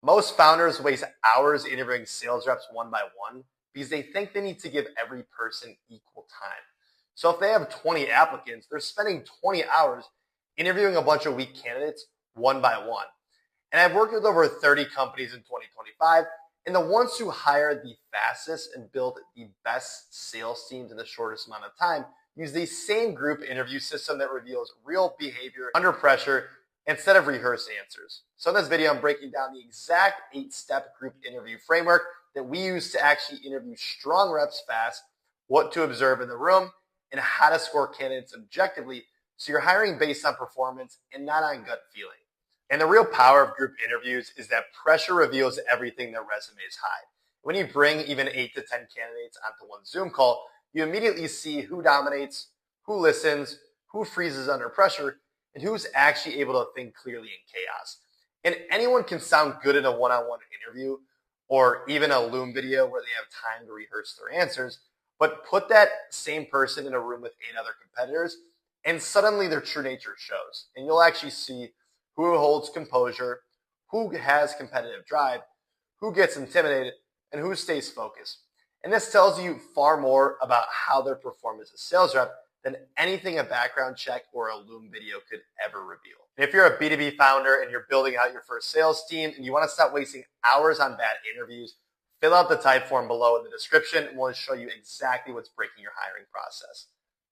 Most founders waste hours interviewing sales reps one by one because they think they need to give every person equal time. So if they have 20 applicants, they're spending 20 hours interviewing a bunch of weak candidates one by one. And I've worked with over 30 companies in 2025, and the ones who hire the fastest and build the best sales teams in the shortest amount of time use the same group interview system that reveals real behavior under pressure instead of rehearsed answers. So in this video, I'm breaking down the exact 8-step group interview framework that we use to actually interview strong reps fast, what to observe in the room, and how to score candidates objectively so you're hiring based on performance and not on gut feeling. And the real power of group interviews is that pressure reveals everything that resumes hide. When you bring even 8 to 10 candidates onto one Zoom call, you immediately see who dominates, who listens, who freezes under pressure, and who's actually able to think clearly in chaos. And anyone can sound good in a one-on-one interview or even a Loom video where they have time to rehearse their answers, but put that same person in a room with 8 other competitors, and suddenly their true nature shows. And you'll actually see who holds composure, who has competitive drive, who gets intimidated, and who stays focused. And this tells you far more about how they're perform as a sales rep than anything a background check or a Loom video could ever reveal. And if you're a B2B founder and you're building out your first sales team and you want to stop wasting hours on bad interviews, fill out the type form below in the description and we'll show you exactly what's breaking your hiring process.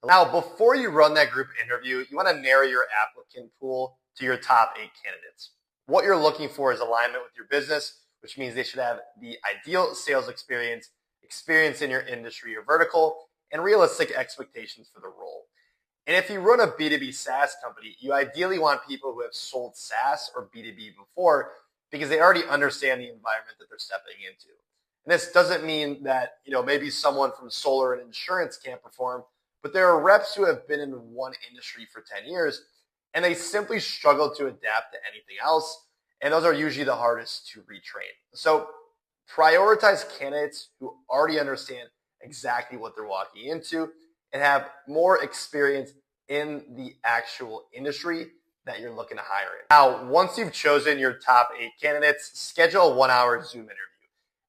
Now, before you run that group interview, you want to narrow your applicant pool to your top 8 candidates. What you're looking for is alignment with your business, which means they should have the ideal sales experience in your industry or vertical, and realistic expectations for the role. And if you run a B2B SaaS company, you ideally want people who have sold SaaS or B2B before because they already understand the environment that they're stepping into. And this doesn't mean that, maybe someone from solar and insurance can't perform, but there are reps who have been in one industry for 10 years and they simply struggle to adapt to anything else. And those are usually the hardest to retrain. So prioritize candidates who already understand exactly what they're walking into and have more experience in the actual industry that you're looking to hire in. Now, once you've chosen your top 8 candidates, schedule a 1-hour Zoom interview.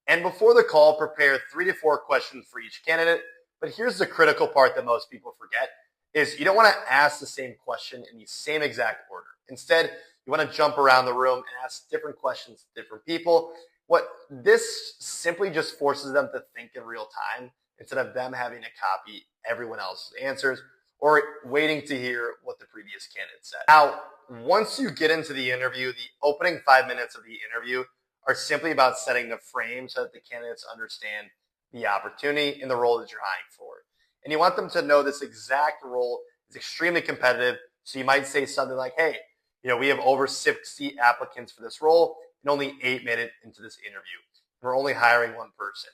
And before the call, prepare 3 to 4 questions for each candidate. But here's the critical part that most people forget is you don't want to ask the same question in the same exact order. Instead, you want to jump around the room and ask different questions to different people. What this simply just forces them to think in real time instead of them having to copy everyone else's answers or waiting to hear what the previous candidate said. Now, once you get into the interview, the opening 5 minutes of the interview are simply about setting the frame so that the candidates understand the opportunity and the role that you're hiring for. And you want them to know this exact role is extremely competitive. So you might say something like, hey, we have over 60 applicants for this role and only 8 minutes into this interview. We're only hiring one person.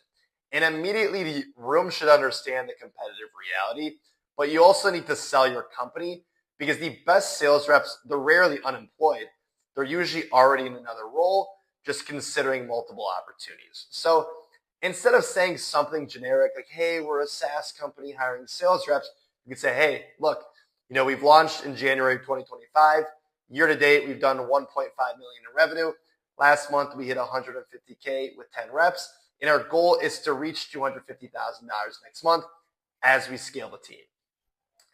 And immediately the room should understand the competitive reality, but you also need to sell your company because the best sales reps, they're rarely unemployed. They're usually already in another role, just considering multiple opportunities. So instead of saying something generic like, hey, we're a SaaS company hiring sales reps, you could say, hey, look, we've launched in January 2025. Year to date, we've done 1.5 million in revenue. Last month, we hit 150K with 10 reps. And our goal is to reach $250,000 next month as we scale the team.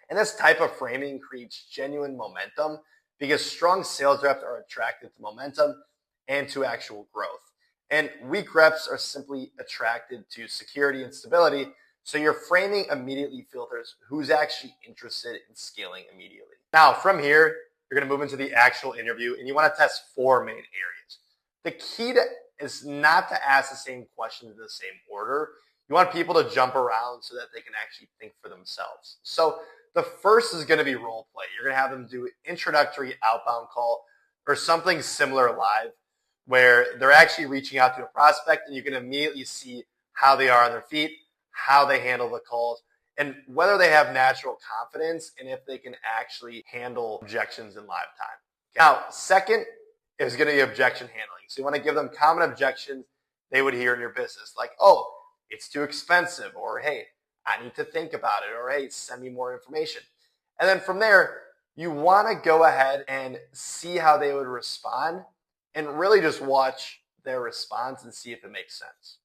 And this type of framing creates genuine momentum because strong sales reps are attracted to momentum and to actual growth. And weak reps are simply attracted to security and stability. So your framing immediately filters who's actually interested in scaling immediately. Now, from here, you're going to move into the actual interview and you want to test 4 main areas. The key is not to ask the same questions in the same order. You want people to jump around so that they can actually think for themselves. So the first is going to be role play. You're going to have them do an introductory outbound call or something similar live where they're actually reaching out to a prospect and you can immediately see how they are on their feet, how they handle the calls, and whether they have natural confidence and if they can actually handle objections in live time. Now, second is going to be objection handling. So you want to give them common objections they would hear in your business, like, oh, it's too expensive, or hey, I need to think about it, or hey, send me more information. And then from there, you want to go ahead and see how they would respond and really just watch their response and see if it makes sense.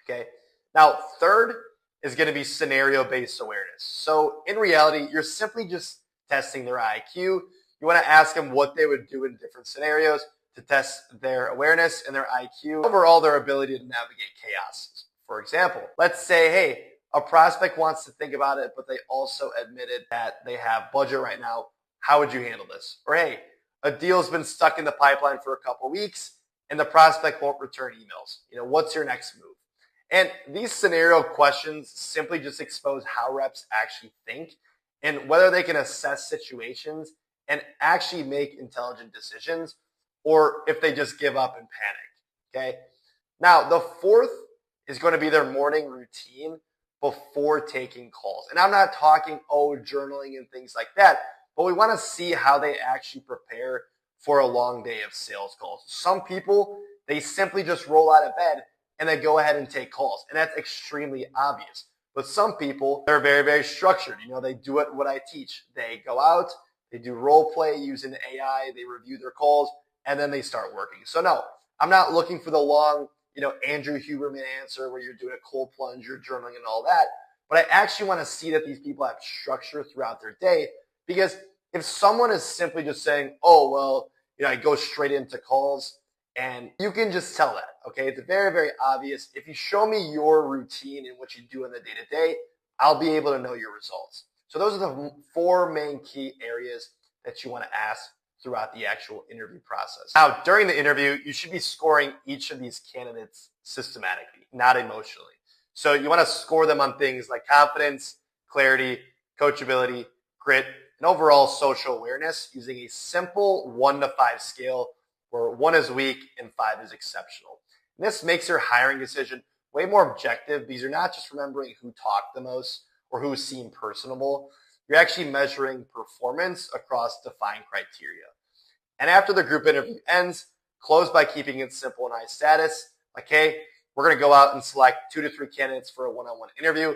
Okay. Now, third is going to be scenario-based awareness. So in reality, you're simply just testing their IQ. You want to ask them what they would do in different scenarios to test their awareness and their IQ, overall their ability to navigate chaos. For example, let's say, hey, a prospect wants to think about it, but they also admitted that they have budget right now. How would you handle this? Or hey, a deal's been stuck in the pipeline for a couple weeks and the prospect won't return emails. What's your next move? And these scenario questions simply just expose how reps actually think and whether they can assess situations and actually make intelligent decisions, or if they just give up and panic. Okay. Now, the fourth is going to be their morning routine before taking calls. And I'm not talking, journaling and things like that, but we want to see how they actually prepare for a long day of sales calls. Some people, they simply just roll out of bed and they go ahead and take calls. And that's extremely obvious. But some people, they're very, very structured. They do it what I teach. They go out, they do role play using AI, they review their calls, and then they start working. So no, I'm not looking for the long, Andrew Huberman answer where you're doing a cold plunge, you're journaling and all that. But I actually want to see that these people have structure throughout their day, because if someone is simply just saying, I go straight into calls, and you can just tell that, okay? It's very, very obvious. If you show me your routine and what you do in the day-to-day, I'll be able to know your results. So those are the four main key areas that you want to ask throughout the actual interview process. Now, during the interview, you should be scoring each of these candidates systematically, not emotionally. So you want to score them on things like confidence, clarity, coachability, grit, and overall social awareness using a simple 1 to 5 scale where 1 is weak and 5 is exceptional. And this makes your hiring decision way more objective because you're not just remembering who talked the most or who seemed personable. You're actually measuring performance across defined criteria. And after the group interview ends, close by keeping it simple and high status. Like, hey, we're going to go out and select 2 to 3 candidates for a one-on-one interview.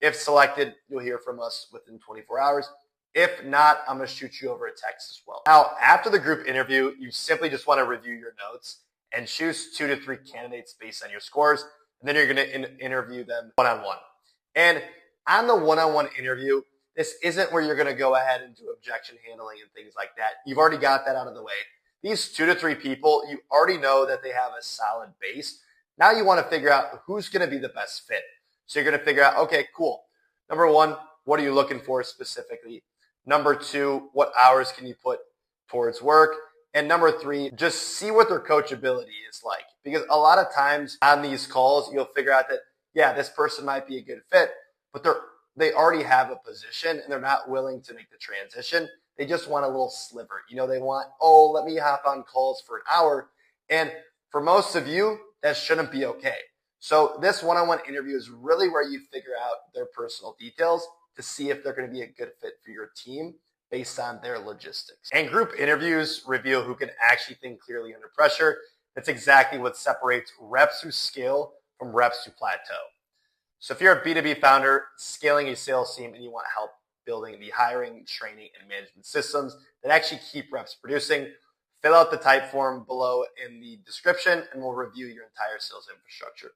If selected, you'll hear from us within 24 hours. If not, I'm going to shoot you over a text as well. Now, after the group interview, you simply just want to review your notes and choose 2 to 3 candidates based on your scores. And then you're going to interview them one-on-one. And on the one-on-one interview, this isn't where you're going to go ahead and do objection handling and things like that. You've already got that out of the way. These 2 to 3 people, you already know that they have a solid base. Now you want to figure out who's going to be the best fit. So you're going to figure out, okay, cool. Number 1, what are you looking for specifically? Number 2, what hours can you put towards work? And number 3, just see what their coachability is like. Because a lot of times on these calls, you'll figure out that, yeah, this person might be a good fit, but they already have a position and they're not willing to make the transition. They just want a little sliver. They want, let me hop on calls for an hour. And for most of you, that shouldn't be okay. So this one-on-one interview is really where you figure out their personal details to see if they're going to be a good fit for your team based on their logistics. And group interviews reveal who can actually think clearly under pressure. That's exactly what separates reps who scale from reps who plateau. So if you're a B2B founder scaling a sales team and you want help building the hiring, training, and management systems that actually keep reps producing, fill out the type form below in the description and we'll review your entire sales infrastructure.